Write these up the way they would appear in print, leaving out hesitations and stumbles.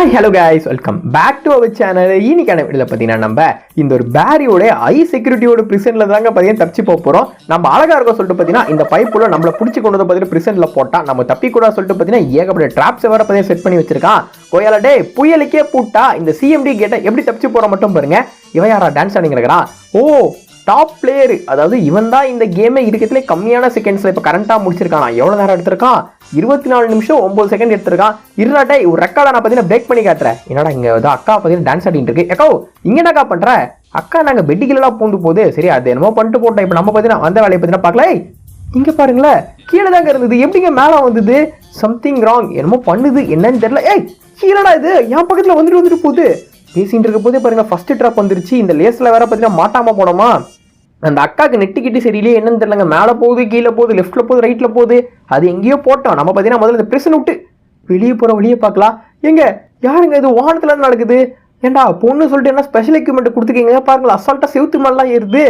Hi hello guys, welcome back to our channel. இன்னைக்கான வீடியோவில் பார்த்தீங்கன்னா நம்ம இந்த ஒரு பேரியோட ஐ செக்யூரிட்டியோட பிரிசனில் தாங்க பார்த்தீங்கன்னா தப்பிச்சு போகிறோம். நம்ம அழகாக இருக்கும் சொல்லிட்டு பார்த்தீங்கன்னா இந்த பைப்புல நம்மளை பிடிச்சி கொண்டு வந்து பார்த்தீங்கன்னா பிரிசனில் போட்டால் நம்ம தப்பி கூட சொல்லிட்டு பார்த்தீங்கன்னா ஏகப்பட்ட ட்ராப்ஸ் வேறு பார்த்தீங்கன்னா செட் பண்ணி வச்சிருக்கான். கோயால டே புயலுக்கே பூட்டா இந்த சிஎம்டி கேட்டை எப்படி தப்பிச்சு போகிற மட்டும் பாருங்க. இவன் யாரா டான்ஸ் ஆடிங்கிறான்? ஓ டாப் பிளேயர், அதாவது இவன் தான் இந்த கேமை இருக்கிறதுலே கம்மியான செகண்ட்ஸ்ல இப்போ கரண்டா முடிச்சிருக்கான். எவ்வளவு நேரம் எடுத்திருக்கான்? 24 நிமிஷம் 9 செகண்ட் எடுத்திருக்கான். இருடாட்டே ஒரு ரெக்கார்டை நான் பார்த்தீங்கன்னா பிரேக் பண்ணி காட்டுறேன். என்னடா இங்க அக்கா பார்த்தீங்கன்னா டான்ஸ் ஆடிட்டு இருக்கு. ஏக்கோ இங்க என்னக்கா பண்ற? அக்கா நாங்க பெட்டிக்கெல்லாம் பூந்து போகுது. சரி அது என்னமோ பண்ணிட்டு போட்டோம். இப்போ நம்ம பார்த்தீங்கன்னா வந்த வேலையை பார்த்தீங்கன்னா பார்க்கல. இங்க பாருங்களேன், கீழே தாங்க இருந்தது, எப்படிங்க மேலே வந்தது? சம்திங் ராங், என்னமோ பண்ணுது, என்னன்னு தெரியல. ஏய் கீழடா இது, என் பக்கத்துல வந்துட்டு போகுது. பேசிட்டு இருக்க போதே பாருங்க ஃபர்ஸ்ட் ட்ராப் வந்துருச்சு. இந்த லேஸ்ல வேற பார்த்தீங்கன்னா மாட்டாம போனோமா. அந்த அக்காவுக்கு நெட்டிக்கிட்டு சரியில்லையே என்னன்னு தெரியலங்க. மேலே போகுது, கீழே போகுது, லெஃப்ட்ல போகுது, ரைட்ல போகுது. அது எங்கேயோ போட்டோம். நம்ம பார்த்தீங்கன்னா முதல்ல இந்த பிரச்சனை விட்டு வெளியே போற வழியே பார்க்கலாம். எங்க யாருங்க இது வானத்துல இருந்து நடக்குது? ஏண்டா பொண்ணு சொல்லிட்டு என்ன ஸ்பெஷல் எக்யூப்மெண்ட் கொடுத்துருக்கீங்க பாருங்களா. அசால்ட்டா செவுத்து மேலாம் ஏறுது.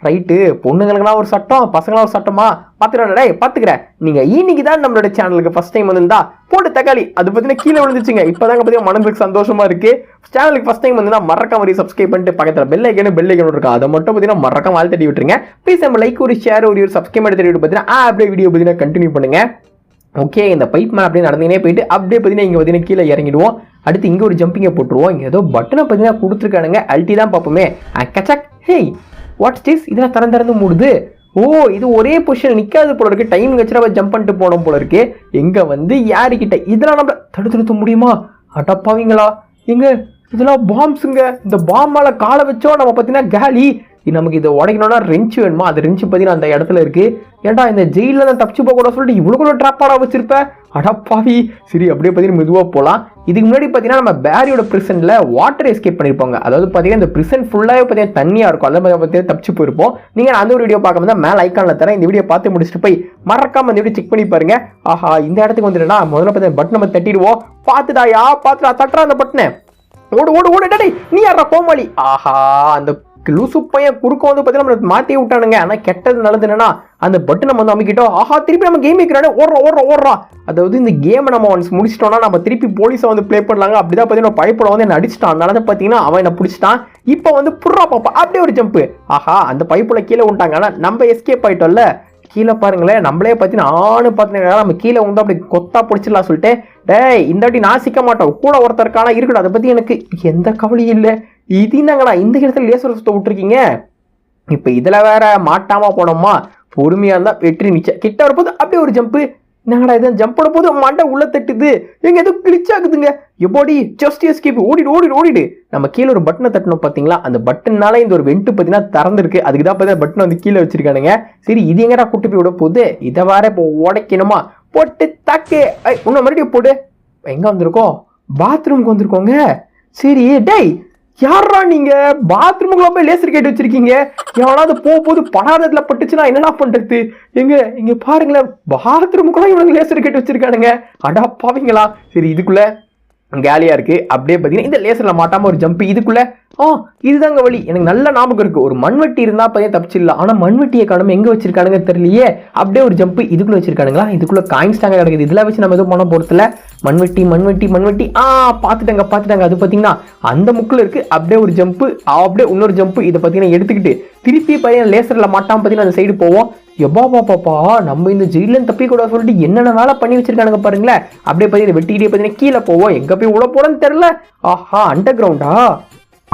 ரைட்டு, பொண்ணுங்களுக்குலாம் ஒரு சட்டம், பசங்களாம் ஒரு சட்டமா? பாத்துக்கிறேன். நீங்க இன்னைக்கு தான் நம்மளோட சேனலுக்கு ஃபர்ஸ்ட் டைம் வந்திருந்தா போட்டு தக்காளி அது பார்த்தீங்கன்னா கீழே விழுந்துச்சுங்க. இப்போதாங்க பார்த்தீங்கன்னா மனதுக்கு சந்தோஷமா இருக்கு. சேனலுக்கு ஃபர்ஸ்ட் டைம் வந்து மறக்காம சப்ஸ்கிரைப் பண்ணிட்டு பக்கத்தில் பெல் ஐக்கன் இருக்கும், அதை மட்டும் பார்த்தீங்கன்னா மறக்காம ஆள் தட்டி விட்டுருங்க. ப்ளீஸ் நம்ம லைக் ஒரு ஷேர் ஒரு சப்ஸ்கிரைப் பண்ணி தட்டி விட்டு பார்த்தீங்கன்னா அப்படியே வீடியோ பார்த்தீங்கன்னா கண்டினியூ பண்ணுங்க. ஓகே, இந்த பைப் மேலே அப்படியே நடந்தீங்கன்னா போயிட்டு அப்படியே பார்த்தீங்கன்னா இங்கே பார்த்தீங்கன்னா கீழே இறங்கிடுவோம். அடுத்து இங்கே ஒரு ஜம்பிங்கை போட்டுருவோம். இங்கே ஏதோ பட்டனை பார்த்தீங்கன்னா கொடுத்துருக்கானுங்க. அல்ட்டி தான் பார்ப்போமே. Gajak, hey watts this? இதெல்லாம் திறந்து மூடுது. ஓ இது ஒரே பொசிஷன் நிற்காது போல இருக்கு. டைம் வச்சுட்டு ஜம்ப் பண்ணிட்டு போனோம் போல இருக்கு. எங்க வந்து யாருக்கிட்ட இதெல்லாம் நம்ம தடுத்து நிறுத்த முடியுமா? அடப்பாவீங்களா, எங்க இதெல்லாம் பாம்ஸுங்க. இந்த பாம் மேல காலை வச்சோம் நம்ம பார்த்தீங்கன்னா காலி. நமக்கு இதை உடைக்கணும்னா ரெஞ்சு வேணுமா? அது ரெஞ்சு பார்த்தீங்கன்னா அந்த இடத்துல இருக்கு. ஏன்டா இந்த ஜெயில தான் தப்பிச்சு போக கூட சொல்லிட்டு இவ்வளோ கூட ட்ராப்பாடா வச்சிருப்பேன். அடப்பாவி. சரி அப்படியே பார்த்தீங்கன்னா மெதுவாக போகலாம். இதுக்கு முன்னாடி பார்த்தீங்கன்னா நம்ம பேரியோட பிரிசன்ல வாட்டர் எஸ்கேப் பண்ணிருப்பாங்க. அதாவது பார்த்தீங்கன்னா இந்த பிரிசன் ஃபுல்லாகவே பார்த்தீங்கன்னா தண்ணியா இருக்கும். அதை பார்த்தீங்கன்னா தப்பிச்சு போயிருப்போம். நீங்க அந்த ஒரு வீடியோ பார்க்க தான் மேலே ஐக்கானில் தரேன். இந்த வீடியோ பார்த்து முடிச்சுட்டு போய் மறக்காம இந்த வீடியோ செக் பண்ணி பாருங்க. ஆஹா இந்த இடத்துக்கு வந்துடுனா முதல்ல பார்த்தீங்கன்னா பட்டன் நம்ம தட்டிடுவோம். பார்த்துடாயா பார்த்துடா, தட்டுறா அந்த பட்டனை. ஓடு டேய், நீ யாரா கோமாளி? ஆஹா அந்த லூசு பையன் குறுக்க வந்து பார்த்தீங்கன்னா நம்ம மாட்டி விட்டானுங்க. ஆனால் கெட்டது நல்லது என்னன்னா அந்த பட்டு நம்ம வந்து அமைக்கிட்டோம். ஆஹா திருப்பி நம்ம கேம் வைக்கிறானே, ஓடுறோம். அதாவது இந்த கேமை நம்ம ஒன்ஸ் முடிச்சிட்டோம்னா நம்ம திருப்பி போலீஸை வந்து ப்ளே பண்ணலாங்க. அப்படிதான் பார்த்தீங்கன்னா பைப்போட வந்து என்ன அடிச்சிட்டான். அதனால பார்த்தீங்கன்னா அவன் என்ன பிடிச்சிட்டான். இப்போ வந்து புர்ரா பாப்பா அப்படியே ஒரு ஜம்ப்பு. ஆஹா அந்த பைப்புல கீழே விட்டாங்க. ஆனால் நம்ம எஸ்கேப் ஆயிட்டோம்ல. கீழே பாருங்களேன், நம்மளே பார்த்தீங்கன்னா நம்ம கீழே வந்து அப்படி கொத்தா பிடிச்சிடலாம் சொல்லிட்டு டேய் இந்த வாட்டி நான் சிக்க மாட்டோம், கூட ஒருத்தருக்கான இருக்கட்டும். அதை பற்றி எனக்கு எந்த கவலையும் இல்லை. இது என்னங்கண்ணா இந்த இடத்துல லேசர் சுத்த விட்டுருக்கீங்க. இப்போ இதில் வேற மாட்டாம போனோமா. பொறுமையாக இருந்தால் வெற்றி நிச்சயம். கிட்ட வரப்போது அப்படியே ஒரு ஜம்ப்பு. என்னங்கடா இது ஜம்ப் பண்ண போது மண்டை உள்ள தட்டுது. எங்க எதுவும் கிளிச் ஆகுதுங்க. எப்போடி ஜஸ்ட் எஸ்கேப் ஓடிடு. நம்ம கீழே ஒரு பட்டனை தட்டணும் பார்த்தீங்களா. அந்த பட்டனால இந்த ஒரு வெண்ட் பார்த்தீங்கன்னா திறந்துருக்கு. அதுக்கு தான் பார்த்தீங்கன்னா பட்டன் வந்து கீழே வச்சிருக்கானுங்க. சரி இது எங்கடா கூட்டு போய் விட போகுது? இதை வேற இப்போ உடைக்கணுமா? போட்டு தாக்கு இன்னும் மறுபடியும் போடு. எங்க வந்திருக்கோம்? பாத்ரூமுக்கு வந்திருக்கோங்க. சரி டேய் யாரா நீங்க பாத்ரூமுக்குள்ள போய் லேசர் கேட்டு வச்சிருக்கீங்க? எவனாவது போகும்போது படாததுல பட்டுச்சுன்னா என்னடா பண்றது? இங்க பாருங்களேன், பாத்ரூமுக்குள்ள இவனுக்கு லேசர் கேட்டு வச்சிருக்கானுங்க. அடா பாவீங்களா. சரி இதுக்குள்ள காலியா இருக்கு. அப்படியே பார்த்தீங்கன்னா இந்த லேசர்ல மாட்டாம ஒரு ஜம்ப் இதுக்குள்ள. இதுதாங்க வழி. எனக்கு நல்ல ஞாபகம் இருக்கு. ஒரு மண்வெட்டி இருந்தா பார்த்தீங்கன்னா தப்பிச்சிடலாம். ஆனா மண்வெட்டியை காணும் எங்க வச்சிருக்கானுங்க தெரியலையே. அப்படியே ஒரு ஜம்ப் இதுக்குள்ள வச்சிருக்கானுங்களா. இதுக்குள்ள காயின்ஸ் தாங்க கிடைக்குது. இதெல்லாம் வச்சு நம்ம எதுவும் பண்ண போறதுல. மண்வெட்டி பார்த்துட்டாங்க. அது பார்த்தீங்கன்னா அந்த முக்கில் இருக்கு. அப்படியே ஒரு ஜம்ப், அப்படியே இன்னொரு ஜம்ப். இதை பார்த்தீங்கன்னா எடுத்துக்கிட்டு திருப்பி பார்த்தீங்கன்னா லேசர்ல மாட்டாம பார்த்தீங்கன்னா அந்த சைடு போவோம். பாப்பா நம்ம இந்த ஜெயிலன் தப்பி கூட சொல்லிட்டு என்னென்ன வேலை பண்ணி வச்சிருக்கானுங்க பாருங்களேன். அப்படியே பார்த்தீங்கன்னா வெட்டிக்கிட்டே பார்த்தீங்கன்னா கீழே போவோம். எங்க போய் உள்ள போறோன்னு தெரியல. ஆஹா அண்டர் கிரவுண்டா.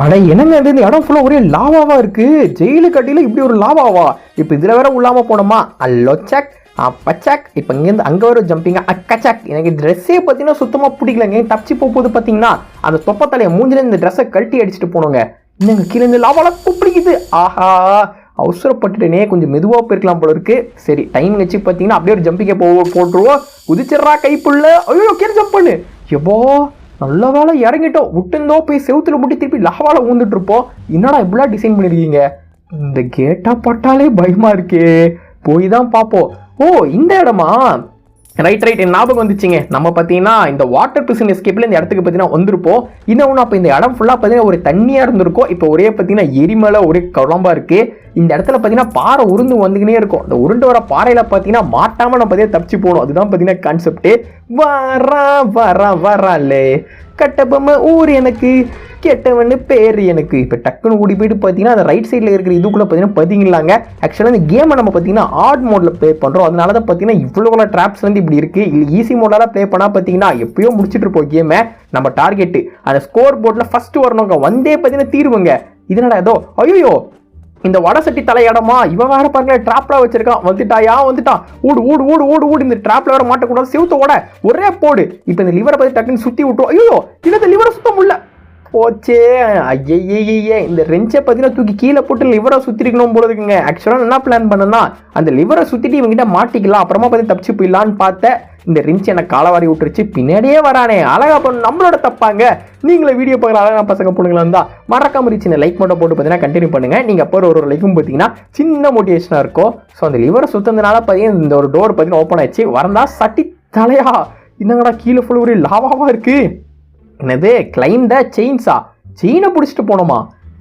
அட என்னங்க இந்த இடம் ஃபுல்லா ஒரே லாவாவா இருக்கு. ஜெயிலு கட்டியில இப்படி ஒரு லாவாவா? இப்போ இதுல வேற உள்ளாம போனோமா. அல்லோச்சக் பச்சக். இப்போ இங்கேருந்து அங்கே வர ஜம்பிங்க அக்கச்சக். எனக்கு ட்ரெஸ்ஸே பார்த்தீங்கன்னா சுத்தமாக பிடிக்கலங்க. தப்பிச்சு போகுது பார்த்தீங்கன்னா அந்த தொப்பத்தலையை மூஞ்சில இந்த ட்ரெஸ்ஸை கழட்டி அடிச்சுட்டு போனோங்க. இன்னும் கீழே இந்த லாவாலாம் பிடிக்குது. ஆஹா அவசரப்பட்டுட்டேனே, கொஞ்சம் மெதுவாக போயிருக்கலாம் போல இருக்கு. சரி டைம் வச்சு பார்த்தீங்கன்னா அப்படியே ஒரு ஜம்பிங்கை போட்டுருவோம். குதிச்சிட்றா கைப்புள்ள. ஐயோ கீழே ஜம்ப் பண்ணு. எப்போ நல்ல வேலை இறங்கிட்டோம். விட்டுந்தோ போய் செவுத்துல முட்டி திருப்பி லாவால ஊந்துட்டு இருப்போம். என்னடா இப்படிலாம் டிசைன் பண்ணிருக்கீங்க? இந்த கேட்டா பட்டாலே பயமா இருக்கே. போய் தான் பார்ப்போம். ஓ இந்த இடமா? ரைட் ஞாபகம் வந்துச்சுங்க. நம்ம பார்த்தீங்கன்னா இந்த வாட்டர் பிரிசன் எஸ்கேப்ல இந்த இடத்துக்கு பார்த்தீங்கன்னா வந்திருப்போம். இன்னொன்று அப்போ இந்த இடம் ஃபுல்லாக பார்த்தீங்கன்னா ஒரு தண்ணியாக இருந்திருக்கும். இப்போ ஒரே பார்த்தீங்கன்னா எரிமலை ஒரே குழம்பா இருக்கு. இந்த இடத்துல பார்த்தீங்கன்னா பாறை உருண்டு வந்துக்கினே இருக்கும். இந்த உருண்டு வர பாறையில் பார்த்தீங்கன்னா மாட்டாமல் நம்ம பார்த்தீங்கன்னா தப்பிச்சு போகணும். அதுதான் பார்த்தீங்கன்னா கான்செப்ட். வராலே கட்டபொம்மை ஊர் எனக்கு கெட்டவன்னு பேர் எனக்கு. இப்போ டக்குன்னு ஓடி போயிட்டு பார்த்தீங்கன்னா அந்த ரைட் சைடில் இருக்கிற இதுக்குள்ளே பார்த்தீங்கன்னா பார்த்தீங்களாங்க ஆக்சுவலாக இந்த கேமை நம்ம பார்த்தீங்கன்னா ஆட் மோடில் ப்ளே பண்ணுறோம். அதனால தான் பார்த்தீங்கன்னா இவ்வளோ ட்ராப்ஸ் வந்து இப்படி இருக்குது. இல்லை ஈஸி மோடில் ப்ளே பண்ணால் பார்த்தீங்கன்னா எப்பயோ முடிச்சுட்டு இருப்போம் கேமை. நம்ம டார்கெட்டு அந்த ஸ்கோர் போர்டில் ஃபஸ்ட்டு வரணுங்க, வந்தே பார்த்தீங்கன்னா தீருவங்க. இதனடா ஏதோ ஐயோ இந்த வடசட்டி தலையிடமா இவன் வேற பாருங்க டிராப்ல வச்சிருக்கான். வந்துட்டான் ஊடு ஊடு ஊடு ஊடு ஊடு இந்த டிராப்ல வேற மாட்டக்கூடாது, செவுத்த ஓட ஒரே போடு. இப்போ இந்த லிவரை பத்தி டக்குன்னு சுத்தி விட்டோம். ஐயோ இந்த லிவரை சுத்த முடியல போச்சே. ஐயே இந்த ரெஞ்சை பார்த்தீங்கன்னா தூக்கி கீழே போட்டு லிவரை சுற்றிருக்கணும் போல இருக்குங்க. ஆக்சுவலாக என்ன பிளான் பண்ணனா அந்த லிவரை சுற்றிட்டு இவங்கிட்ட மாட்டிக்கலாம், அப்புறமா பார்த்து தப்பிச்சு போயிடலான்னு பார்த்தேன். இந்த ரிஞ்ச் எனக்கு காலவாரி விட்டுருச்சு, பின்னாடியே வரானே அழகா பண்ண நம்மளோட தப்பாங்க. நீங்களே வீடியோ பார்க்குற அழகா பசங்க பொண்ணுங்களா இருந்தால் மறக்காம சின்ன லைக் மட்டும் போட்டு பார்த்தீங்கன்னா கண்டினியூ பண்ணுங்க. நீங்கள் அப்போ ஒரு லைக்கும் பார்த்தீங்கன்னா சின்ன மோட்டிவேஷனாக இருக்கும். ஸோ அந்த லிவரை சுத்ததுனால பார்த்தீங்கன்னா இந்த ஒரு டோர் பார்த்தீங்கன்னா ஓப்பன் ஆயிடுச்சு. வரந்தா சட்டி தலையா என்னங்கடா கீழே ஃபுல் ஒரு லாவாவா இருக்கு. என்னது கிளைம் த செயின்ஸா, செயினை பிடிச்சிட்டு போனோமா?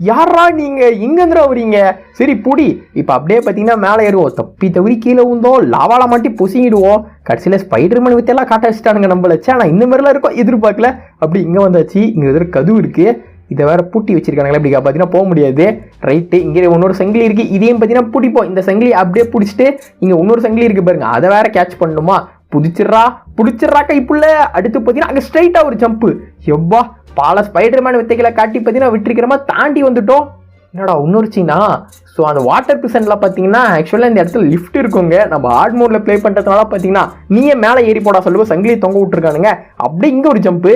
யாரா நீங்க எங்கேந்திரா வரீங்க? சரி புடி. இப்போ அப்படியே பார்த்தீங்கன்னா மேலே ஏறுவோம், தப்பி தவறி கீழே ஊந்தோம், லாவால மாட்டி பொசிங்கிடுவோம். கடைசியில் ஸ்பைடர்மேன் வித்தெல்லாம் காட்ட வச்சுட்டானுங்க நம்மளச்சு. ஆனால் இந்த மாதிரிலாம் இருக்கும் எதிர்பார்க்கல. அப்படி இங்கே வந்தாச்சு, இங்கே எதிர கதவு இருக்கு, இதை வேற பூட்டி வச்சிருக்காங்களே. இப்படி பார்த்தீங்கன்னா போக முடியாது. ரைட்டு இங்கே இன்னொரு சங்கிலி இருக்கு, இதையும் பார்த்தீங்கன்னா பிடிப்போம். இந்த சங்கிலி அப்படியே பிடிச்சிட்டு இங்கே இன்னொரு சங்கிலி இருக்கு பாருங்க, அதை வேற கேட்ச் பண்ணணுமா? புடிச்சிடுறா கைப்புள்ள. அடுத்து பார்த்தீங்கன்னா அங்கே ஸ்ட்ரைட்டாக ஒரு ஜம்ப்பு. எவ்வா பல ஸ்பைடர்மேன் வித்தைகளை காட்டி பார்த்தீங்கன்னா விட்டுருக்கிறமா தாண்டி வந்துட்டோம். என்னடா இன்னொரு சீனா. ஸோ அந்த வாட்டர் பிசன்ல பார்த்தீங்கன்னா ஆக்சுவலாக இந்த இடத்துல லிஃப்ட் இருக்குங்க. நம்ம ஹார்ட் மோடில் ப்ளே பண்ணுறதுனால பார்த்தீங்கன்னா நீயே மேலே ஏறி போடா சொல்லுவோம், சங்கிலி தொங்க விட்டுருக்கானுங்க. அப்படியே இங்கே ஒரு jump.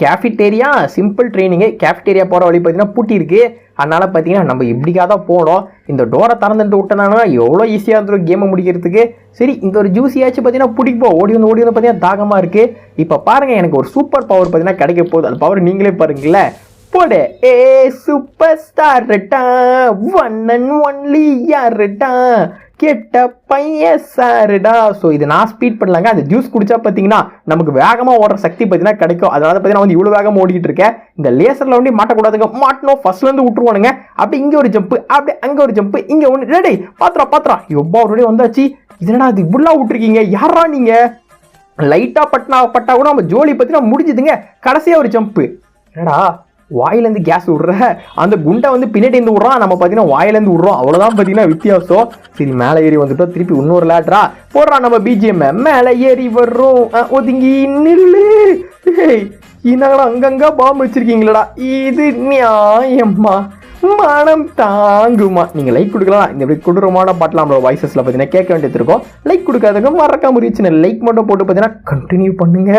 Cafeteria simple training. Cafeteria போகிற வழி பார்த்தீங்கன்னா பூட்டி இருக்கு. அதனால பார்த்தீங்கன்னா நம்ம இப்படிக்காக தான் போனோம். இந்த டோரை திறந்துட்டு விட்டனானா எவ்வளோ ஈஸியாக இருந்துடும் கேமை முடிக்கிறதுக்கு. சரி இந்த ஒரு ஜூஸியாச்சும் பார்த்தீங்கன்னா பிடிப்போம். ஓடி வந்து பார்த்தீங்கன்னா தாகமாக இருக்குது. இப்போ பாருங்கள் எனக்கு ஒரு சூப்பர் பவர் பார்த்தீங்கன்னா கிடைக்க போகுது. அது பவர் நீங்களே பாருங்களேன். போடு a super star one and only யாருடா கெட்ட பையன் சாருடா. ஸோ இது நான் ஸ்பீட் பண்ணலாங்க. அந்த ஜூஸ் குடிச்சா பார்த்தீங்கன்னா நமக்கு வேகமாக ஓடுற சக்தி பார்த்தீங்கன்னா கிடைக்கும். அதனால பார்த்தீங்கன்னா வந்து இவ்வளோ வேகமாக ஓடிக்கிட்டு இருக்கேன். இந்த லேசரில் வந்து மாட்டக்கூடாதுங்க, மாட்டணும் ஃபர்ஸ்ட்லேருந்து விட்டுருவானுங்க. அப்படி இங்கே ஒரு ஜம்ப்பு, அப்படி அங்கே ஒரு ஜம்ப்பு, இங்கே ஒன்று ரெடி பாத்திரா எப்போ அவருடைய வந்தாச்சு. இதனடா அது இப்படிலாம் விட்டுருக்கீங்க, யாரா நீங்கள்? லைட்டாக பட்டா கூட நம்ம ஜோலி பார்த்தீங்கன்னா முடிஞ்சுதுங்க. கடைசியாக ஒரு ஜம்ப்பு. என்னடா வாயிலேருந்து கேஸ் விட்ற, அந்த குண்டை வந்து பின்னாடி இருந்து விட்றான், நம்ம பார்த்தீங்கன்னா வாயிலேருந்து விட்றோம். அவ்வளோதான் பார்த்தீங்கன்னா வித்தியாசம். சரி மேலே ஏறி வந்துட்டோம், திருப்பி இன்னொரு லேட்ரா போடுறான் நம்ம பிஜிஎம். மேலே ஏறி வர்றோம், ஒதுங்கி நில்லு. என்னங்கடா அங்கங்கே பாம்பு வச்சிருக்கீங்களடா, இது நியாயம்மா? மனம் தாங்குமா? நீங்கள் லைக் கொடுக்கலாம். இந்த இப்படி கொடூரமான பாட்டில் நம்மளோட வாய்ஸஸில் பார்த்தீங்கன்னா கேட்க வேண்டியது இருக்கும். லைக் கொடுக்காதவங்க மறக்காம சின்ன லைக் மட்டும் போட்டு பார்த்தீங்கன்னா கண்டினியூ பண்ணுங்க.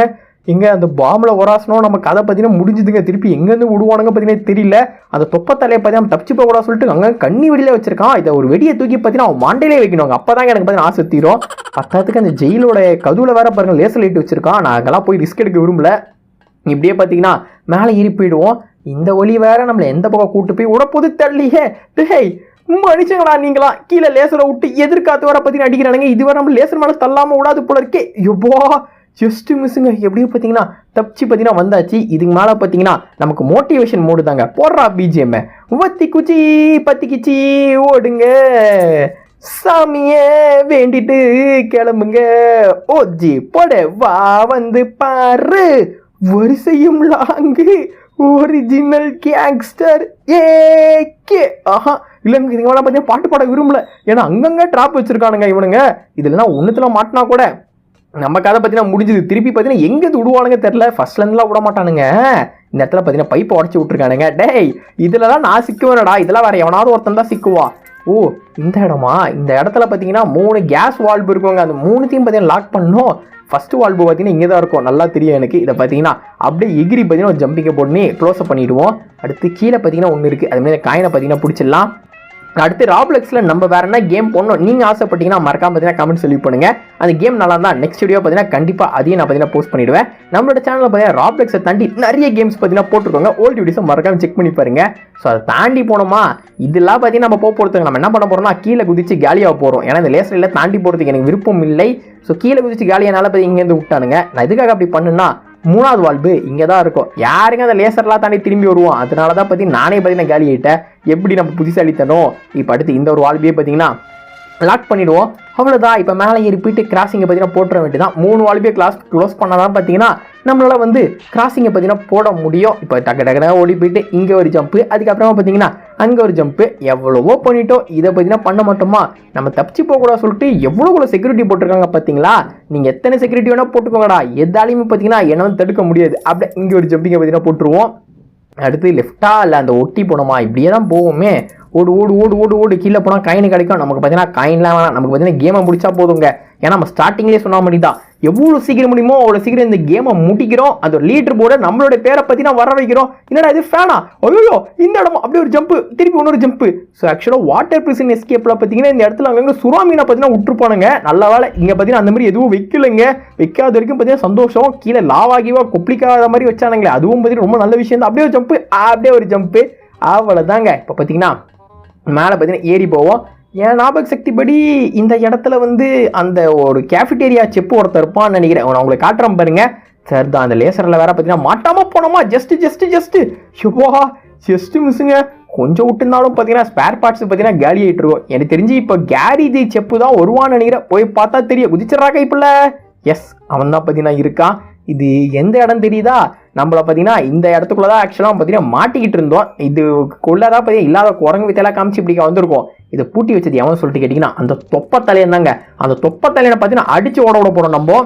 எங்கே அந்த பாம்பில் ஒராசனம் நம்ம கதை பார்த்தீங்கன்னா முடிஞ்சுதுங்க. திருப்பி எங்கேருந்து விடுவானுங்க பார்த்தீங்கன்னா தெரியல. அந்த தொப்பத்தலையை பார்த்தீங்கன்னா தப்பிச்சு போக கூட சொல்லிட்டு அங்கே கண்ணி வெடியில வச்சிருக்கான். இதை ஒரு வெடியை தூக்கி பார்த்தீங்கன்னா அவன் மண்டையிலே வைக்கணும். அப்போ தாங்க எனக்கு பார்த்தீங்கன்னா ஆசை தீரும். பத்தாத்துக்கு அந்த ஜெயிலோட கதவுல வேற பாருங்க லேசர் லைட் வச்சிருக்கான். நான் அங்கெல்லாம் போய் ரிஸ்க் எடுக்க விரும்பல. இப்படியே பார்த்தீங்கன்னா மேலே ஏறி போயிடுவோம். இந்த ஒளி வேற நம்மளை எந்த பக்கம் கூட்டு போய் உடப்போது தள்ளியே. டேய் மனுஷங்களா நீங்களா, கீழே லேசரை விட்டு எதிர்காத்து வர பார்த்தீங்கன்னா அடிக்கிறானுங்க. இதுவரை நம்ம லேசர் மேலே தள்ளாமல் விடாது போல இருக்கே. எவ்வளோ ஜஸ்ட் மிஸ்ஸுங்க. எப்படியும் பார்த்தீங்கன்னா தப்பிச்சு பார்த்தீங்கன்னா வந்தாச்சு. இதுக்கு மேலே பார்த்தீங்கன்னா நமக்கு மோட்டிவேஷன் மோடு தாங்க. போடுறா பிஜிஎம் வத்தி குச்சி பத்திக்கிச்சி ஓடுங்க, சாமிய வேண்டிட்டு கிளம்புங்க. ஓஜி போட வா வந்து பாரு, வரிசையும் லாங்கு ஒரிஜினல் கேங்ஸ்டர் ஏகே. ஆஹா இல்லைங்க, இதுங்க பார்த்தீங்கன்னா பாட்டு பாட விரும்பல. ஏன்னா அங்கங்கே ட்ராப் வச்சிருக்கானுங்க இவனுங்க. இதுலலாம் ஒன்றுத்துல மாட்டினா கூட நம்ம கதை பார்த்தீங்கன்னா முடிஞ்சது. திருப்பி பார்த்தீங்கன்னா எங்கேருந்து விடுவானுங்க தெரில. ஃபர்ஸ்ட்லேருந்துலாம் விட மாட்டானுங்க. இந்த இடத்துல பார்த்தீங்கன்னா பைப்பை உடச்சி விட்ருக்கானுங்க. டேய் இதுலலாம் நான் சிக்குவேனடா, இதெல்லாம் வேற எவனாவது ஒருத்தன் தான் சிக்குவா. ஓ இந்த இடமா? இந்த இடத்துல பார்த்தீங்கன்னா 3 கேஸ் வால்பு இருக்குங்க. அந்த 3த்தையும் பார்த்தீங்கன்னா லாக் பண்ணணும். ஃபர்ஸ்ட் வால்பு பார்த்தீங்கன்னா இங்கே தான் இருக்கும், நல்லா தெரியும் எனக்கு. இதை பார்த்தீங்கன்னா அப்படியே எகிரி பார்த்தீங்கன்னா ஒரு ஜம்பிங்கை போட்டு க்ளோஸ் அப் பண்ணிவிடுவோம். அடுத்து கீழே பார்த்தீங்கன்னா ஒன்று இருக்குது, அதுமாதிரி காயினை பார்த்தீங்கன்னா பிடிச்சிடலாம். அடுத்து ராப்ளெக்ஸில் நம்ம வேற என்ன கேம் போடணும் நீங்கள் ஆசைப்பட்டீங்கன்னா மறக்காம பார்த்தீங்கன்னா கமெண்ட் சொல்லி பண்ணுங்க. அந்த கேம் நல்லா தான் நெக்ஸ்ட் வீடியோ பார்த்தீங்கன்னா கண்டிப்பாக அதையும் நான் பார்த்தீங்கன்னா போஸ்ட் பண்ணிடுவேன். நம்மளோட சேனலில் பார்த்தீங்கன்னா ராப்ளெக்ஸை தாண்டி நிறைய கேம்ஸ் பார்த்தீங்கன்னா போட்டுருக்கோங்க. ஓல்டு வீடியோஸை மறக்காம செக் பண்ணி பாருங்க. ஸோ அதை தாண்டி போனோமா, இதெல்லாம் பார்த்தீங்கன்னா நம்ம போகிறதுக்கு நம்ம என்ன பண்ண போகிறோம்னா கீழே குதிச்சு காலியாக போகிறோம். ஏன்னா இந்த லேசரில் தாண்டி போகிறதுக்கு எனக்கு விருப்பம் இல்லை. ஸோ கீழே குதிச்சு காலியானால பார்த்து இங்கேருந்து விட்டானுங்க. நான் எதுக்காக அப்படி பண்ணுன்னா 3வது வால்பு இங்கே தான் இருக்கும். யாருங்க அந்த லேசர்லாம் தாண்டி திரும்பி வருவோம். அதனால தான் பார்த்தீங்கன்னா நானே பார்த்தீங்கன்னா காலி ஆகிட்டேன். எப்படி நம்ம புத்திசாலித்தனோம். இப்போ அடுத்து இந்த ஒரு வால்பையே பார்த்தீங்கன்னா லாக் பண்ணிவிடுவோம். அவ்வளோதான். இப்போ மேலே ஏறி போயிட்டு கிராசிங்கை பார்த்தீங்கன்னா போட்டுற வேண்டியதான். 3 வால்வே க்ளோஸ் பண்ணாதான் பார்த்தீங்கன்னா நம்மளால் வந்து கிராசிங்கை பார்த்தீங்கன்னா போட முடியும். இப்போ டக்கு ஓடி போயிட்டு இங்கே ஒரு ஜம்ப்பு, அதுக்கப்புறமா பார்த்தீங்கன்னா அங்கே ஒரு ஜம்ப்பு, எவ்வளவோ பண்ணிட்டோம். இதை பார்த்தீங்கன்னா பண்ண மாட்டோமா, நம்ம தப்பிச்சு போகக்கூடாது சொல்லிட்டு எவ்வளோ செக்யூரிட்டி போட்டிருக்காங்க பார்த்தீங்களா. நீங்கள் எத்தனை செக்யூரிட்டி வேணால் போட்டுக்கோங்கடா, எதாலையுமே பார்த்தீங்கன்னா என்ன வந்து தடுக்க முடியாது. அப்படியே இங்கே ஒரு ஜம்பிங்கை பார்த்தீங்கன்னா போட்டுருவோம். அடுத்து லெஃப்டா இல்லை அந்த ஒட்டி போனோமா, இப்படியே தான் போவோமே. ஓடு ஓடு ஓடு ஓடு ஓடு கீழே போனால் காயின் கிடைக்கும். நமக்கு பார்த்தீங்கன்னா காயின்லாம் வேணாம், நமக்கு பார்த்தீங்கன்னா கேமை முடிச்சா போதுங்க. ஏன்னா நம்ம ஸ்டார்டிங்லேயே சொன்ன மாதிரி தான், எவ்வளோ சீக்கிரம் முடியுமோ அவ்வளோ சீக்கிரம் இந்த கேமை முடிக்கிறோம். அந்த லீடர் போர்டை நம்மளோட பேரை பார்த்தீங்கன்னா வர வைக்கிறோம். என்னடா இது ஃபேனா, ஐயோ இந்த இடம் அப்படியே ஒரு ஜம்ப்பு, திருப்பி இன்னொரு ஜம்ப்பு. ஸோ ஆக்சுவலாக வாட்டர் பிரிசன் எஸ்கேப்பில் பார்த்தீங்கன்னா இந்த இடத்துல அங்கங்கே சுறாமீனை பார்த்தீங்கன்னா விட்டுருப்பானுங்க. நல்ல வேலை இங்கே பார்த்தீங்கன்னா அந்த மாதிரி எதுவும் வைக்கலைங்க. வைக்காத வரைக்கும் பார்த்தீங்கன்னா சந்தோஷம். கீழே லாவாகிவா கொப்பளிக்காத மாதிரி வச்சானுங்களே, அதுவும் பார்த்தீங்கன்னா ரொம்ப நல்ல விஷயம் தான். அப்படியே ஒரு ஜம்ப்பு, அப்படியே ஒரு ஜம்ப்பு, அவ்வளோதாங்க. இப்போ பார்த்தீங்கன்னா மேலே பார்த்தீங்கன்னா ஏறி போவோம். என் ஞாபக சக்தி படி இந்த இடத்துல வந்து அந்த ஒரு கேஃபிடேரியா செப்பு ஒருத்தர் இருப்பான்னு நினைக்கிறேன். நான் உங்களுக்கு காட்டுறேன் பாருங்க. சார் தான் அந்த லேசரில் வேற பார்த்தீங்கன்னா மாட்டாமல் போனோமா, ஜஸ்ட் மிஸ்ஸுங்க. கொஞ்சம் விட்டுருந்தாலும் பார்த்தீங்கன்னா ஸ்பேர் பார்ட்ஸ் பார்த்தீங்கன்னா காலி ஆகிட்டு இருக்கும். எனக்கு தெரிஞ்சு இப்போ கேரேஜ் செப்பு தான் வருவான்னு நினைக்கிறேன். போய் பார்த்தா தெரியும். குதிச்சிட்றாக்கா இப்போல. எஸ், அவன் தான் பார்த்தீங்கன்னா இருக்கான். இது எந்த இடம் தெரியுதா, நம்மளை பார்த்தீங்கன்னா இந்த இடத்துக்குள்ள தான் ஆக்சுவலாக பார்த்தீங்கன்னா மாட்டிக்கிட்டு இருந்தோம். இதுக்குள்ளதான் பார்த்தீங்கன்னா இல்லாத குரங்கு வித்தையெல்லாம் காமிச்சு இப்படி வந்திருக்கோம். இதை பூட்டி வச்சது எவன் சொல்லிட்டு கேட்டிங்கன்னா அந்த தொப்பத்தலையன் தாங்க. அந்த தொப்பத்தலையனை பார்த்தீங்கன்னா அடிச்சு ஓட போகிறோம் நம்ம.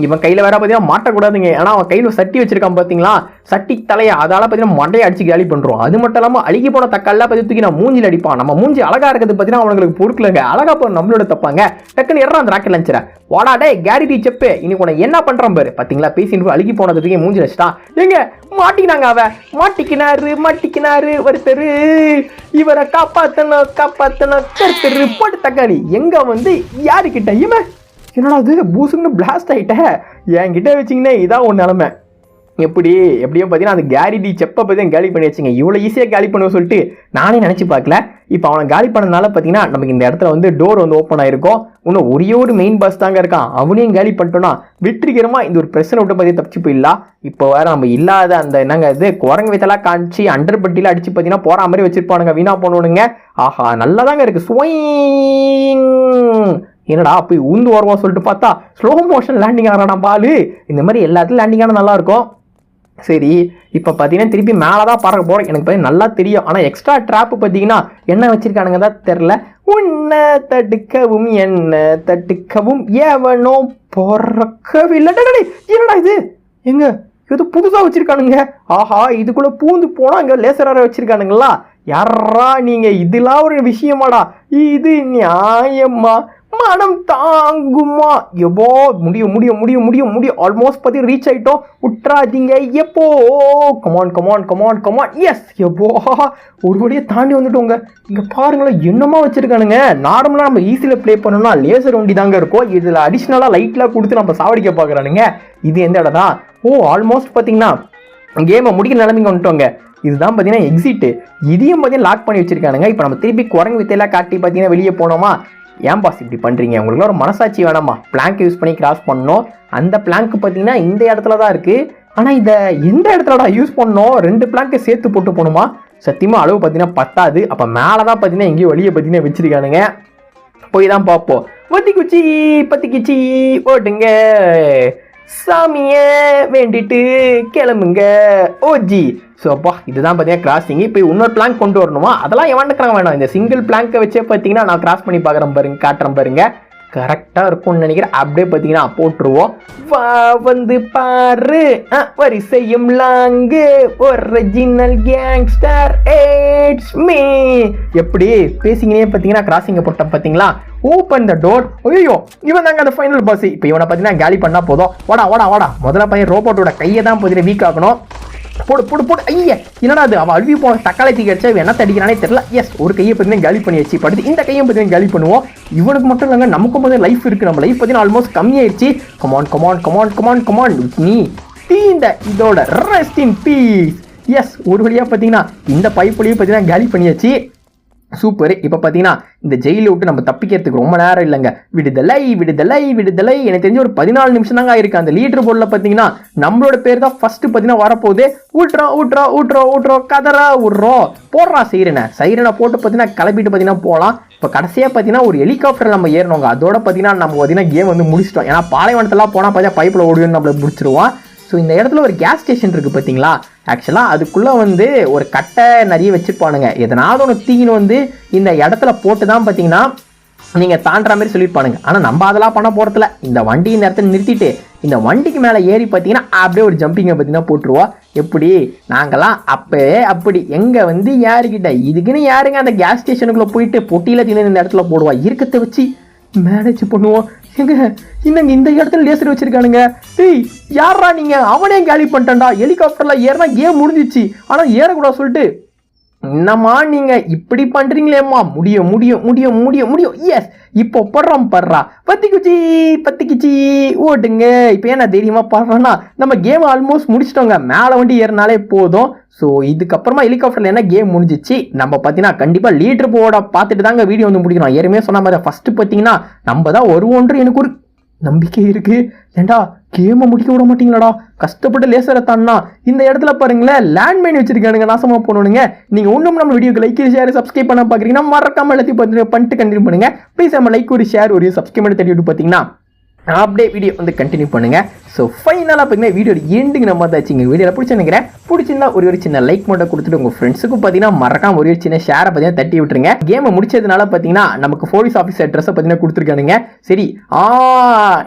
இவன் கையில் வேற பார்த்தீங்கன்னா மாட்டக்கூடாதுங்க. ஏன்னா அவன் கையில் சட்டி வச்சிருக்கான் பார்த்தீங்களா, சட்டி தலையை, அதால பார்த்தீங்கன்னா மண்டையை அடிச்சு காலி பண்ணுறோம். அது மட்டும் இல்லாமல் அழுகி போன தக்காலாம் பற்றி தூக்கி நான் மூஞ்சில் அடிப்பான். நம்ம மூஞ்சி அழகா இருக்கிறது பார்த்தீங்கன்னா அவங்களுக்கு பொறுக்கலங்க. அழகா போய் நம்மளோட தப்பாங்க. டக்குன்னு ஏறா அந்த ராக்கெட் லஞ்சரை வாடா டே கேரி செப்பு, இன்னைக்கு உன என்ன பண்றான் பாரு. பார்த்தீங்களா பேசிட்டு அழுகி போனதுக்கு மூஞ்சி வச்சுட்டான். எங்க மாட்டிக்கினாங்க, அவன் மாட்டிக்கினாரு ஒருத்தரு. இவரை காப்பாத்தணும் கருத்தரு போட்டு தக்காளி எங்க வந்து யாருக்கிட்ட இவன் என்னடா அது பூசுன்னு பிளாஸ்ட் ஆகிட்ட என்கிட்ட வச்சிங்கன்னா இதான் ஒரு நிலமை. எப்படியும் பார்த்தீங்கன்னா அந்த கேரி செப்பை பற்றி காலி பண்ணி வச்சுங்க. இவ்வளோ ஈஸியாக காலி பண்ணுவோம் சொல்லிட்டு நானே நினச்சி பார்க்கல. இப்போ அவனை காலி பண்ணனால பார்த்தீங்கன்னா நமக்கு இந்த இடத்துல வந்து டோர் வந்து ஓப்பன் ஆயிருக்கும். இன்னும் ஒரே ஒரு மெயின் பஸ் தாங்க இருக்கான். அவனையும் காலி பண்ணிட்டோன்னா வெற்றிகரமாக இந்த ஒரு பிரச்சனை விட்டு பற்றி தப்பிச்சு போயிடலாம். இப்போ வேற நம்ம இல்லாத அந்த என்னங்க இது குரங்கு வித்தெல்லாம் காமிச்சு அண்டர் பட்டியில் அடிச்சு பார்த்தீங்கன்னா போகிற மாதிரி வச்சிருப்பானுங்க. வீணா போனவனுங்க. ஆஹா நல்லா தாங்க இருக்குது. ஸ்வைங் என்னடா போய் ஊந்து வருவோம் சொல்லிட்டு பார்த்தா ஸ்லோ மோஷன் லேண்டிங் ஆகிறானா பாலு. இந்த மாதிரி எல்லாத்துலையும் லேண்டிங் ஆனால் நல்லா இருக்கும். சரி, இப்போ பார்த்தீங்கன்னா திருப்பி மேலே தான் பறக்க போகிறோம். எனக்கு பார்த்தீங்கன்னா நல்லா தெரியும். ஆனால் எக்ஸ்ட்ரா ட்ராப்பு பார்த்தீங்கன்னா என்ன வச்சிருக்கானுங்க தான் தெரில. உன்னை தடுக்கவும் என்ன தடுக்கவும் எவனோ பொறக்கவில்லை. என்னடா இது எங்க இது புதுசாக வச்சிருக்கானுங்க. ஆஹா இதுக்குள்ள பூந்து போனால் அங்கே லேசராக வச்சிருக்கானுங்களா. யாரா நீங்க, இதெல்லாம் ஒரு விஷயமாடா, இது நியாயமா, மனம் தாங்குமா. எவ்வளோ முடியும். ஆல்மோஸ்ட் பத்தி ரீச் ஆயிட்டோம். விட்டுறாதீங்க. எப்போ கமான். எஸ் எவ்வளோ ஒரு வழியை தாண்டி வந்துட்டோங்க. இங்க பாருங்களேன் என்னமா வச்சிருக்கானுங்க. நார்மலா நம்ம ஈஸியில பிளே பண்ணோம்னா லேசர் வண்டி தாங்க இருக்கும். இதுல அடிஷ்னலா லைட்லாம் கொடுத்து நம்ம சாவடிக்க பாக்குறானுங்க. இது எந்த இடம் தான்? ஆல்மோஸ்ட் பாத்தீங்கன்னா கேமை முடிக்கிற நிலைமைக்கு வந்துட்டோங்க. இதுதான் பார்த்தீங்கன்னா எக்ஸிட்டு. இதையும் பார்த்தீங்கன்னா லாக் பண்ணி வச்சிருக்கானுங்க. இப்போ நம்ம திருப்பி குரங்கு வித்தையெல்லாம் காட்டி பார்த்தீங்கன்னா வெளியே போனோமா. ஏன் பாஸ் இப்படி பண்ணுறீங்க, உங்களுக்கு ஒரு மனசாட்சி வேணாமா? பிளாங்க் யூஸ் பண்ணி கிராஸ் பண்ணோம். அந்த பிளாங்க் பார்த்தீங்கன்னா இந்த இடத்துல தான் இருக்குது. ஆனால் இதை எந்த இடத்துலடா யூஸ் பண்ணோம்? 2 பிளாங்கை சேர்த்து போட்டு போகணுமா? சத்தியமாக அளவு பார்த்தீங்கன்னா பத்தாது. அப்போ மேலே தான் பார்த்தீங்கன்னா எங்கேயும் வெளியே பார்த்தீங்கன்னா வச்சிருக்கானுங்க. போய் தான் பார்ப்போம். பத்திக்குச்சி ஓட்டுங்க, சாமிய வேண்டிட்டு கிளம்புங்க ஓஜி. ஸோ அப்பா இதுதான் பார்த்தீங்கன்னா கிராசிங். இப்போ இன்னொரு பிளாங்க் கொண்டு வரணுமா? அதெல்லாம் எவன்னுக்குறாங்க வேணாம். இந்த சிங்கிள் பிளாங்கை வச்சே பார்த்தீங்கன்னா நான் கிராஸ் பண்ணி காட்டுறேன் பாருங்க. கரெக்டாக இருக்கும்னு நினைக்கிறேன். அப்படியே பார்த்தீங்கன்னா போட்டுருவோம். வந்து பாரு வரிசையும் long original gangster it's me. எப்படி பேசிங்கனே பார்த்தீங்கன்னா கிராசிங்கை போட்டேன் பார்த்தீங்களா. Open the door. ஐயோ இவன் தாங்க அந்த ஃபைனல் பாஸ். இப்போ இவனை பார்த்தீங்கன்னா காலி பண்ணால் போதும். வாடா முதல்ல பையன் ரோபோட்டோட கையை தான் பார்த்தீங்கன்னா வீக் ஆகணும். போடு ஐயா என்னடா அது, அவன் அழுவி போன தக்காளி தூக்கி அடிச்சா என்ன தடிக்கிறானே தெரியல. எஸ் ஒரு கையை பார்த்தீங்கன்னா காலி பண்ணி வச்சு படுத்து இந்த கையை பார்த்தீங்கன்னா காலி பண்ணுவோம். இவனுக்கு மட்டும் இல்லைங்க, நமக்கும் பார்த்தீங்கன்னா லைஃப் இருக்குது. நம்ம லைஃப் பார்த்தீங்கன்னா ஆல்மோஸ்ட் கம்மியாயிடுச்சு. கமான் நீ இந்த இதோட ரெஸ்ட் இன் பீஸ். எஸ் ஒரு வழியாக பார்த்தீங்கன்னா இந்த பைப்புலையும் பார்த்தீங்கன்னா காலி பண்ணியாச்சு. சூப்பர். இப்போ பார்த்தீங்கன்னா இந்த ஜெயிலை விட்டு நம்ம தப்பிக்கிறதுக்கு ரொம்ப நேரம் இல்லைங்க. விடுதலை விடுதலை விடுதலை. எனக்கு தெரிஞ்சு ஒரு 14 நிமிஷம் தாங்க ஆயிருக்கு. அந்த லீடர் போர்டில் பார்த்தீங்கன்னா நம்மளோட பேர் தான் ஃபர்ஸ்ட் பார்த்தீங்கன்னா வரப்போகுது. ஊட்டுறோம் ஊட்டுறோம் ஊட்டுறோம் ஊட்டுறோம் கதரா விட்றோம் போடுறா சைரனை போட்டு பார்த்தீங்கன்னா கிளப்பிட்டு பார்த்தீங்கன்னா போகலாம். இப்போ கடைசியாக பார்த்தீங்கன்னா ஒரு ஹெலிகாப்டர் நம்ம ஏறணுங்க. அதோட பார்த்தீங்கன்னா நம்ம பார்த்தீங்கன்னா கேம் வந்து முடிச்சிட்டோம். ஏன்னா பாலைவனத்தெல்லாம் போனால் பார்த்தா பைப்பில் ஓடுவேன்னு நம்மளை முடிச்சிருவோம். ஸோ இந்த இடத்துல ஒரு கேஸ் ஸ்டேஷன் இருக்குது பார்த்தீங்களா. ஆக்சுவலாக அதுக்குள்ளே வந்து ஒரு கட்டை நிறைய வச்சுருப்பானுங்க. எதனாவது ஒன்று தீங்கின்னு வந்து இந்த இடத்துல போட்டு தான் பார்த்தீங்கன்னா நீங்கள் தாண்டுற மாதிரி சொல்லியிருப்பானுங்க. ஆனால் நம்ம அதெல்லாம் பண்ண போகிறதில்ல. இந்த வண்டி இந்த இடத்துல நிறுத்திட்டு இந்த வண்டிக்கு மேலே ஏறி பார்த்தீங்கன்னா அப்படியே ஒரு ஜம்பிங்கை பார்த்தீங்கன்னா போட்டுருவோம். எப்படி நாங்கள்லாம் அப்போவே அப்படி எங்கே வந்து யாருக்கிட்ட இதுக்குன்னு யாருங்க அந்த கேஸ் ஸ்டேஷனுக்குள்ளே போயிட்டு பொட்டியில் தின்னு இந்த இடத்துல போடுவா. இருக்கத்தை வச்சு மேனேஜ் பண்ணுவோம். எங்க இன்னங்க இந்த இடத்துல லேசர் வச்சிருக்கானுங்க. டேய் யாரா நீங்க? அவனே காலி பண்ணிட்டான்டா. ஹெலிகாப்டர்ல ஏறினா கேம் முடிஞ்சிச்சு. ஆனால் ஏறக்கூடாது சொல்லிட்டு என்னம்மா நீங்க இப்படி பண்றீங்களேம்மா. முடியும் முடியும் முடியும் முடியும் முடியும். எஸ் இப்போ படுறா பத்திக்குச்சி ஓட்டுங்க. இப்போ ஏன்னா தைரியமா படுறோன்னா நம்ம கேம் ஆல்மோஸ்ட் முடிச்சிட்டோங்க. மேலே வண்டி ஏறினாலே போதும். ஸோ இதுக்கப்புறமா ஹெலிகாப்டரில் என்ன கேம் முடிஞ்சிச்சு. நம்ம பார்த்தீங்கன்னா கண்டிப்பாக லீடர் போர்டை பார்த்துட்டு தாங்க வீடியோ வந்து முடிக்கணும். ஏற்கனவே சொன்ன மாதிரி ஃபஸ்ட்டு பார்த்தீங்கன்னா நம்ம தான் வருவோன்ற எனக்கு ஒரு நம்பிக்கை இருக்கு. ஏண்டா கேமை முடிக்க விட மாட்டீங்களாடா. கஷ்டப்பட்டு லேசரை தான்னா இந்த இடத்துல பாருங்களேன் லேண்ட்மைன் வச்சிருக்கானுங்க. நாசமா போனோனுங்க. நீங்க ஒன்றும் நம்ம வீடியோக்கு லைக் ஷேர் சப்ஸ்கிரைப் பண்ண பாக்குறீங்கன்னா மறக்காம எல்லாத்தையும் பண்ணிட்டு கண்டினியூ பண்ணுங்க. ப்ளீஸ் நம்ம லைக் ஒரு ஷேர் ஒரு சப்ஸ்கிரைப் பண்ணி தட்டி விட்டு பார்த்தீங்கன்னா அப்படியே வீடியோ வந்து கண்டினியூ பண்ணுங்க. ஸோ ஃபைனலாக பார்த்தீங்கன்னா வீடியோ எண்டுக்கு நம்ம தாச்சுங்க. வீடியோவில் பிடிச்சிருக்கிறேன். பிடிச்சிருந்தா ஒரு சின்ன லைக் மட்டும் கொடுத்துட்டு உங்கள் ஃப்ரெண்ட்ஸுக்கும் பார்த்தீங்கன்னா மறக்காம ஒரு சின்ன ஷேரை பார்த்தீங்கன்னா தட்டி விட்டுருங்க. கேமை முடிச்சதுனால பார்த்தீங்கன்னா நமக்கு போலீஸ் ஆஃபீஸர் அட்ரஸை பார்த்தீங்கன்னா கொடுத்துருக்கானுங்க. சரி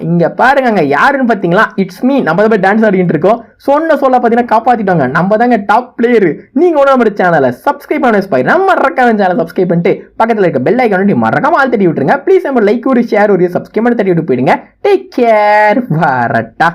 இங்கே பாருங்க யாருன்னு பார்த்தீங்களா, இட்ஸ் மீ. நம்ம தான் போய் டான்ஸ் ஆடிட்டு இருக்கோம். சொல்ல பார்த்தீங்கன்னா காப்பாற்றிட்டாங்க. நம்ம தாங்க டாப் பிளேயர். நீங்கள் ஒன்றும் நம்ம சேனலை சப்ஸ்கிரைப் பண்ண நம்ம மறக்காம சேனலை சப்ஸ்கிரைப் பண்ணிட்டு பக்கத்தில் இருக்க பெல் ஐக்கான மறக்காம ஆள் தட்டி விட்டுருங்க. ப்ளீஸ் நம்ம லைக் ஒரு ஷேர் ஒரு சப்ஸ்கிரைப் பண்ணி தட்டி விட்டு போயிடுங்க. Take care, Varata.